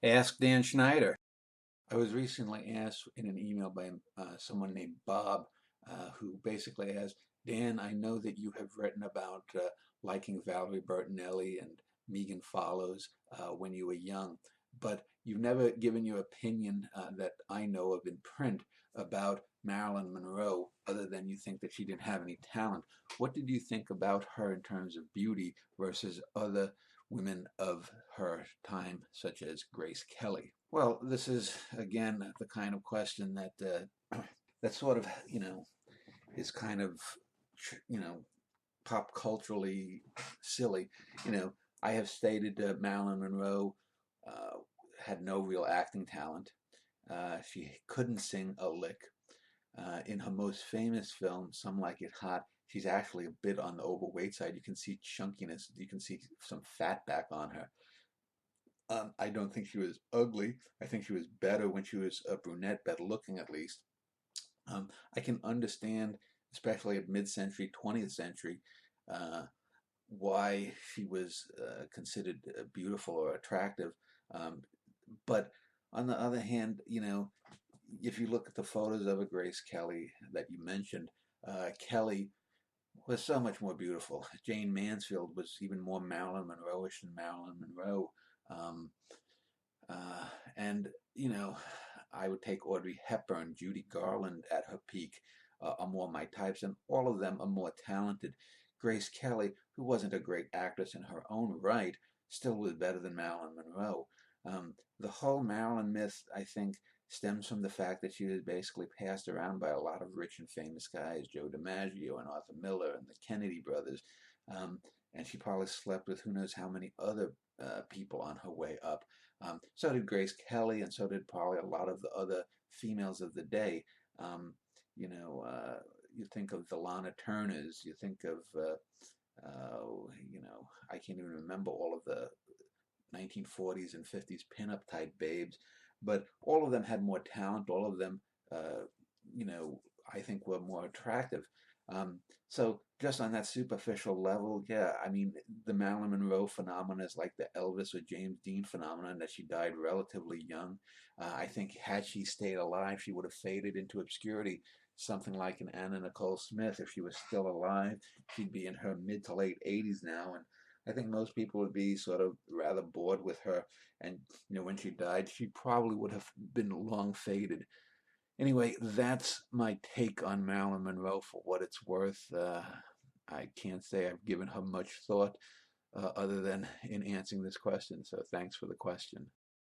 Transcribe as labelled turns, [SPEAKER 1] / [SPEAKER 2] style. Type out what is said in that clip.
[SPEAKER 1] Ask Dan Schneider. I was recently asked in an email by someone named Bob, who basically asked, Dan, I know that you have written about liking Valerie Bertinelli and Megan Follows when you were young, but you've never given your opinion that I know of in print about Marilyn Monroe, other than you think that she didn't have any talent. What did you think about her in terms of beauty versus other women of her time, such as Grace Kelly? Well, this is again the kind of question that that sort of is kind of you know pop culturally silly. You know, I have stated that Marilyn Monroe uh, had no real acting talent. She couldn't sing a lick. In her most famous film, Some Like It Hot, she's actually a bit on the overweight side. You can see chunkiness. You can see some fat back on her. I don't think she was ugly. I think she was better when she was a brunette, better looking at least. I can understand, especially at mid-century, 20th century, uh, why she was considered beautiful or attractive. Um, but on the other hand, if you look at the photos of a Grace Kelly that you mentioned, Kelly was so much more beautiful. Jane Mansfield was even more Marilyn Monroe-ish than Marilyn Monroe. Um, uh, and, you know, I would take Audrey Hepburn, Judy Garland at her peak, are more my types, and all of them are more talented. Grace Kelly, who wasn't a great actress in her own right, still was better than Marilyn Monroe. The whole Marilyn myth, I think, stems from the fact that she was basically passed around by a lot of rich and famous guys, Joe DiMaggio and Arthur Miller and the Kennedy brothers. Um, and she probably slept with who knows how many other people on her way up. So did Grace Kelly, and so did probably a lot of the other females of the day. Um, you know, you think of the Lana Turners, you think of, I can't even remember all of the 1940s and 50s pinup type babes, but all of them had more talent. All of them, uh, you know, I think were more attractive. Um, so just on that superficial level, yeah, I mean, the Marilyn Monroe phenomenon is like the Elvis or James Dean phenomenon that she died relatively young. I think had she stayed alive, she would have faded into obscurity. Something like an Anna Nicole Smith, if she was still alive, she'd be in her mid to late 80s now, and I think most people would be sort of rather bored with her. And, when she died, she probably would have been long faded. Anyway, that's my take on Marilyn Monroe for what it's worth. I can't say I've given her much thought other than in answering this question. So thanks for the question.